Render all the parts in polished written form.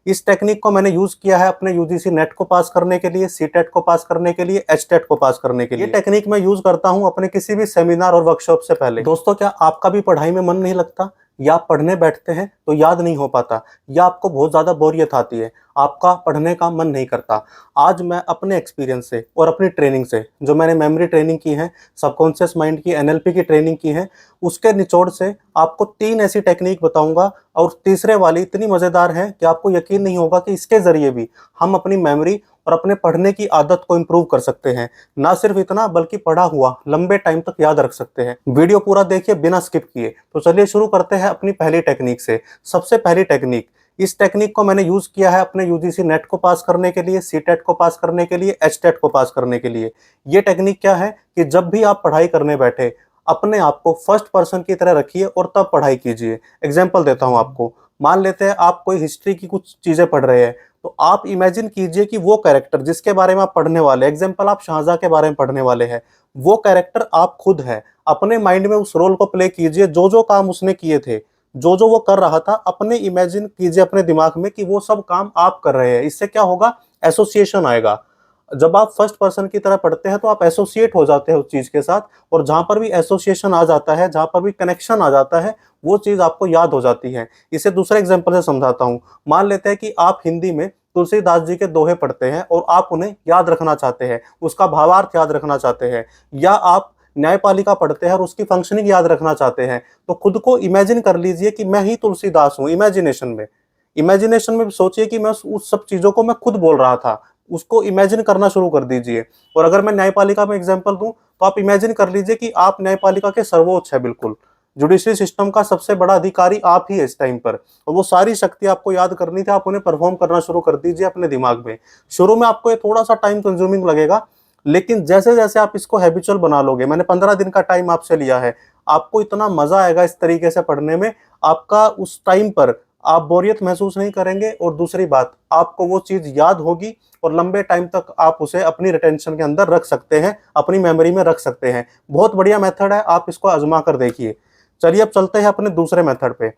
इस टेक्निक को मैंने यूज किया है अपने यूजीसी नेट को पास करने के लिए, सीटेट को पास करने के लिए, एचटेट को पास करने के लिए। ये टेक्निक मैं यूज करता हूं अपने किसी भी सेमिनार और वर्कशॉप से पहले। दोस्तों, क्या आपका भी पढ़ाई में मन नहीं लगता, या आप पढ़ने बैठते हैं तो याद नहीं हो पाता, या आपको बहुत ज्यादा बोरियत आती है, आपका पढ़ने का मन नहीं करता? आज मैं अपने एक्सपीरियंस से और अपनी ट्रेनिंग से, जो मैंने मेमोरी ट्रेनिंग की है, सबकॉन्शियस माइंड की, एनएलपी की ट्रेनिंग की है, उसके निचोड़ से आपको 3 ऐसी टेक्निक बताऊंगा। और तीसरे वाली इतनी मजेदार है कि आपको यकीन नहीं होगा कि इसके जरिए भी हम अपनी मेमोरी और अपने पढ़ने की आदत को इंप्रूव कर सकते हैं। ना सिर्फ इतना, बल्कि पढ़ा हुआ लंबे टाइम तक याद रख सकते हैं। वीडियो पूरा देखिए बिना स्किप किए। तो चलिए शुरू करते हैं अपनी पहली टेक्निक से। सबसे पहली टेक्निक, इस टेक्निक को मैंने यूज किया है अपने यूजीसी नेट को पास करने के लिए, सीटेट को पास करने के लिए, एचटेट को पास करने के लिए। ये टेक्निक क्या है कि जब भी आप पढ़ाई करने बैठे, अपने आप को फर्स्ट पर्सन की तरह रखिए और तब पढ़ाई कीजिए। एग्जाम्पल देता हूं आपको। मान लेते हैं आप कोई हिस्ट्री की कुछ चीजें पढ़ रहे हैं, तो आप इमेजिन कीजिए कि वो कैरेक्टर जिसके बारे में आप पढ़ने वाले, एग्जाम्पल आप शाहजहां के बारे में पढ़ने वाले हैं, वो कैरेक्टर आप खुद है। अपने माइंड में उस रोल को प्ले कीजिए, जो जो काम उसने किए थे, जो जो वो कर रहा था, अपने इमेजिन कीजिए अपने दिमाग में कि वो सब काम आप कर रहे हैं। इससे क्या होगा? एसोसिएशन आएगा। जब आप फर्स्ट पर्सन की तरह पढ़ते हैं तो आप एसोसिएट हो जाते हैं उस चीज के साथ, और जहां पर भी एसोसिएशन आ जाता है, जहां पर भी कनेक्शन आ जाता है, वो चीज आपको याद हो जाती है। इसे दूसरे एग्जांपल से समझाता हूं। मान लेते हैं कि आप हिंदी में तुलसीदास जी के दोहे पढ़ते हैं और आप उन्हें याद रखना चाहते हैं, उसका भावार्थ याद रखना चाहते हैं, या आप न्यायपालिका पढ़ते हैं और उसकी फंक्शनिंग याद रखना चाहते हैं। तो खुद को इमेजिन कर लीजिए कि मैं ही तुलसीदास हूं। इमेजिनेशन में सोचिए कि मैं उस सब चीजों को मैं खुद बोल रहा था। उसको इमेजिन करना शुरू कर दीजिए। और अगर मैं न्यायपालिका में एग्जांपल दूं, तो आप इमेजिन कर लीजिए कि आप न्यायपालिका के सर्वोच्च है, बिल्कुल जुडिशरी सिस्टम का सबसे बड़ा अधिकारी आप ही है इस टाइम पर। और वो सारी शक्ति आपको याद करनी थी, आप उन्हें परफॉर्म करना शुरू कर दीजिए अपने दिमाग में। शुरू में आपको ये थोड़ा सा टाइम कंज्यूमिंग लगेगा, लेकिन जैसे जैसे आप इसको हैबिचुअल बना लोगे, मैंने 15 दिन का टाइम आपसे लिया है, आपको इतना मजा आएगा इस तरीके से पढ़ने में। आपका उस टाइम पर आप बोरियत महसूस नहीं करेंगे, और दूसरी बात, आपको वो चीज याद होगी और लंबे टाइम तक आप उसे अपनी रिटेंशन के अंदर रख सकते हैं, अपनी मेमोरी में रख सकते हैं। बहुत बढ़िया मेथड है, आप इसको आजमा कर देखिए। चलिए अब चलते हैं अपने दूसरे मेथड पे।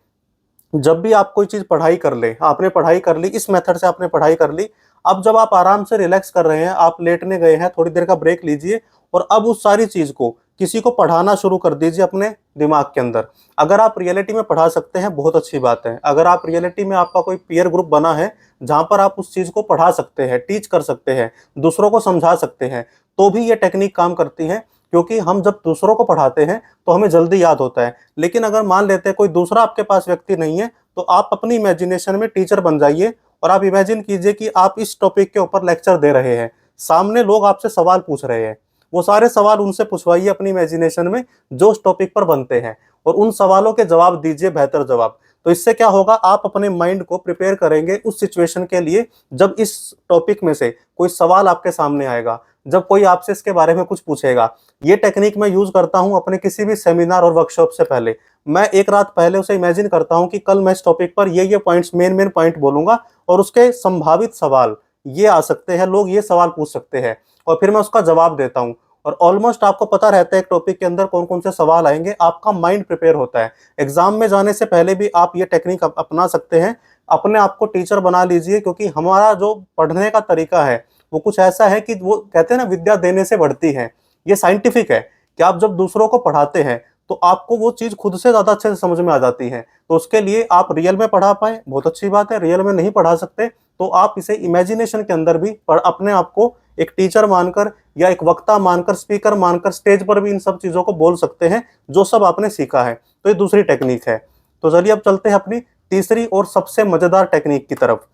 जब भी आप कोई चीज पढ़ाई कर ले, आपने पढ़ाई कर ली, इस मेथड से आपने पढ़ाई कर ली, अब जब आप आराम से रिलैक्स कर रहे हैं, आप लेटने गए हैं, थोड़ी देर का ब्रेक लीजिए, और अब उस सारी चीज को किसी को पढ़ाना शुरू कर दीजिए अपने दिमाग के अंदर। अगर आप रियलिटी में पढ़ा सकते हैं, बहुत अच्छी बात है। अगर आप रियलिटी में, आपका कोई पीयर ग्रुप बना है जहां पर आप उस चीज को पढ़ा सकते हैं, टीच कर सकते हैं, दूसरों को समझा सकते हैं, तो भी ये टेक्निक काम करती है। क्योंकि हम जब दूसरों को पढ़ाते हैं तो हमें जल्दी याद होता है। लेकिन अगर मान लेते हैं कोई दूसरा आपके पास व्यक्ति नहीं है, तो आप अपनी इमेजिनेशन में टीचर बन जाइए, और आप इमेजिन कीजिए कि आप इस टॉपिक के ऊपर लेक्चर दे रहे हैं, सामने लोग आपसे सवाल पूछ रहे हैं। वो सारे सवाल उनसे पूछवाइए अपनी इमेजिनेशन में जो उस टॉपिक पर बनते हैं, और उन सवालों के जवाब दीजिए, बेहतर जवाब। तो इससे क्या होगा? आप अपने माइंड को प्रिपेयर करेंगे उस सिचुएशन के लिए जब इस टॉपिक में से कोई सवाल आपके सामने आएगा, जब कोई आपसे इसके बारे में कुछ पूछेगा। ये टेक्निक मैं यूज करता हूं अपने किसी भी सेमिनार और वर्कशॉप से पहले। मैं एक रात पहले उसे इमेजिन करता हूं कि कल मैं इस टॉपिक पर ये पॉइंट्स, मेन पॉइंट बोलूंगा, और उसके संभावित सवाल ये आ सकते हैं, लोग ये सवाल पूछ सकते हैं, और फिर मैं उसका जवाब देता हूं। और ऑलमोस्ट आपको पता रहता है एक टॉपिक के अंदर कौन कौन से सवाल आएंगे, आपका माइंड प्रिपेयर होता है। एग्जाम में जाने से पहले भी आप ये टेक्निक अपना सकते हैं। अपने आप को टीचर बना लीजिए, क्योंकि हमारा जो पढ़ने का तरीका है वो कुछ ऐसा है कि वो कहते हैं ना, विद्या देने से बढ़ती है। ये साइंटिफिक है कि आप जब दूसरों को पढ़ाते हैं तो आपको वो चीज खुद से ज्यादा अच्छे से समझ में आ जाती है। तो उसके लिए आप रियल में पढ़ा पाए, बहुत अच्छी बात है। रियल में नहीं पढ़ा सकते तो आप इसे इमेजिनेशन के अंदर भी अपने आप को एक टीचर मानकर, या एक वक्ता मानकर, स्पीकर मानकर, स्टेज पर भी इन सब चीजों को बोल सकते हैं जो सब आपने सीखा है। तो ये दूसरी टेक्निक है। तो चलिए अब चलते हैं अपनी तीसरी और सबसे मजेदार टेक्निक की तरफ।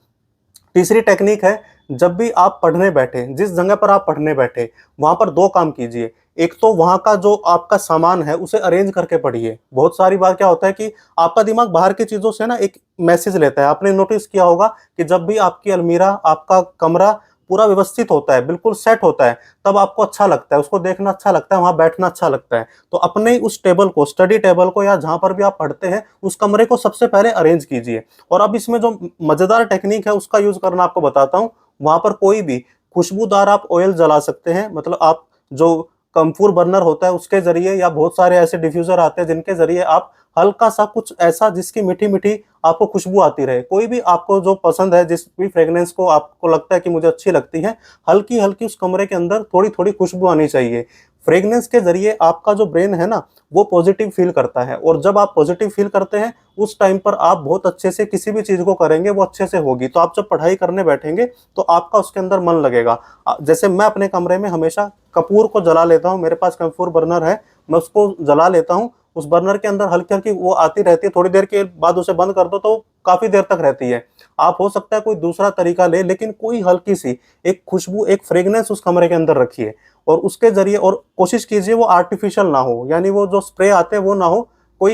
तीसरी टेक्निक है, जब भी आप पढ़ने बैठे, जिस जगह पर आप पढ़ने बैठे, वहां पर 2 काम कीजिए। एक तो वहां का जो आपका सामान है उसे अरेंज करके पढ़िए। बहुत सारी बार क्या होता है कि आपका दिमाग बाहर की चीजों से ना एक मैसेज लेता है। आपने नोटिस किया होगा कि जब भी आपकी अलमीरा, आपका कमरा पूरा व्यवस्थित होता है, बिल्कुल सेट होता है, तब आपको अच्छा लगता है, उसको देखना अच्छा लगता है, वहां बैठना अच्छा लगता है। तो अपने उस टेबल को, स्टडी टेबल को, या जहां पर भी आप पढ़ते हैं, उस कमरे को सबसे पहले अरेंज कीजिए। और अब इसमें जो मजेदार टेक्निक है उसका यूज करना आपको बताता हूँ। वहां पर कोई भी खुशबूदार आप ऑयल जला सकते हैं, मतलब आप जो कम्फूर बर्नर होता है उसके जरिए, या बहुत सारे ऐसे डिफ्यूजर आते हैं जिनके जरिए आप हल्का सा कुछ ऐसा जिसकी मीठी मीठी आपको खुशबू आती रहे, कोई भी आपको जो पसंद है, जिस भी फ्रेग्रेंस को आपको लगता है कि मुझे अच्छी लगती है, हल्की हल्की उस कमरे के अंदर थोड़ी थोड़ी खुशबू आनी चाहिए। फ्रेग्रेंस के जरिए आपका जो ब्रेन है ना, वो पॉजिटिव फील करता है, और जब आप पॉजिटिव फील करते हैं उस टाइम पर आप बहुत अच्छे से किसी भी चीज को करेंगे, वो अच्छे से होगी। तो आप जब पढ़ाई करने बैठेंगे तो आपका उसके अंदर मन लगेगा। जैसे मैं अपने कमरे में हमेशा कपूर को जला लेता हूँ, मेरे पास कम्फूर बर्नर है, मैं उसको जला लेता हूँ। उस बर्नर के अंदर हल्की हल्की वो आती रहती है, थोड़ी देर के बाद उसे बंद कर दो तो काफी देर तक रहती है। आप हो सकता है कोई दूसरा तरीका ले, लेकिन कोई हल्की सी एक खुशबू, एक फ्रेग्रेंस उस कमरे के अंदर रखिए, और उसके जरिए, और कोशिश कीजिए वो आर्टिफिशियल ना हो, यानी वो जो स्प्रे आते हैं वो ना हो, कोई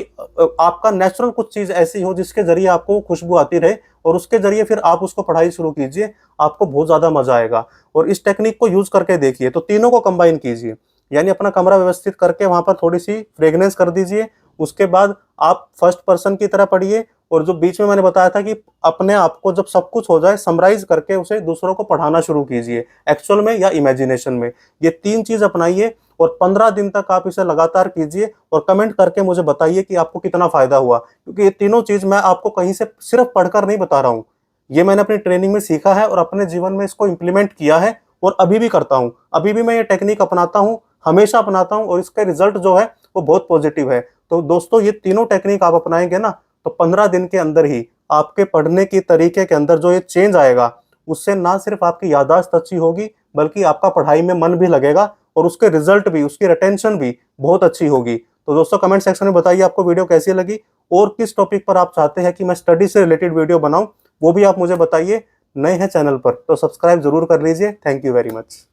आपका नेचुरल कुछ चीज ऐसी हो जिसके जरिए आपको खुशबू आती रहे, और उसके जरिए फिर आप उसको पढ़ाई शुरू कीजिए, आपको बहुत ज्यादा मजा आएगा। और इस टेक्निक को यूज करके देखिए, तो तीनों को कंबाइन कीजिए, यानी अपना कमरा व्यवस्थित करके वहां पर थोड़ी सी फ्रेग्रेंस कर दीजिए, उसके बाद आप फर्स्ट पर्सन की तरह पढ़िए, और जो बीच में मैंने बताया था कि अपने आप को जब सब कुछ हो जाए समराइज करके उसे दूसरों को पढ़ाना शुरू कीजिए, एक्चुअल में या इमेजिनेशन में। ये 3 चीज अपनाइए और 15 दिन तक आप इसे लगातार कीजिए, और कमेंट करके मुझे बताइए कि आपको कितना फायदा हुआ। क्योंकि ये तीनों चीज मैं आपको कहीं से सिर्फ पढ़कर नहीं बता रहा हूँ, ये मैंने अपनी ट्रेनिंग में सीखा है और अपने जीवन में इसको इम्प्लीमेंट किया है, और अभी भी करता हूँ। अभी भी मैं ये टेक्निक अपनाता हूँ, हमेशा अपनाता हूँ, और इसका रिजल्ट जो है वो बहुत पॉजिटिव है। तो दोस्तों, ये तीनों टेक्निक आप अपनाएंगे ना, तो 15 दिन के अंदर ही आपके पढ़ने की तरीके के अंदर जो ये चेंज आएगा, उससे ना सिर्फ आपकी याददाश्त अच्छी होगी, बल्कि आपका पढ़ाई में मन भी लगेगा, और उसके रिजल्ट भी, उसकी रिटेंशन भी बहुत अच्छी होगी। तो दोस्तों, कमेंट सेक्शन में बताइए आपको वीडियो कैसी लगी, और किस टॉपिक पर आप चाहते हैं कि मैं स्टडी से रिलेटेड वीडियो बनाऊं, वो भी आप मुझे बताइए। नए हैं चैनल पर तो सब्सक्राइब जरूर कर लीजिए। Thank you very much.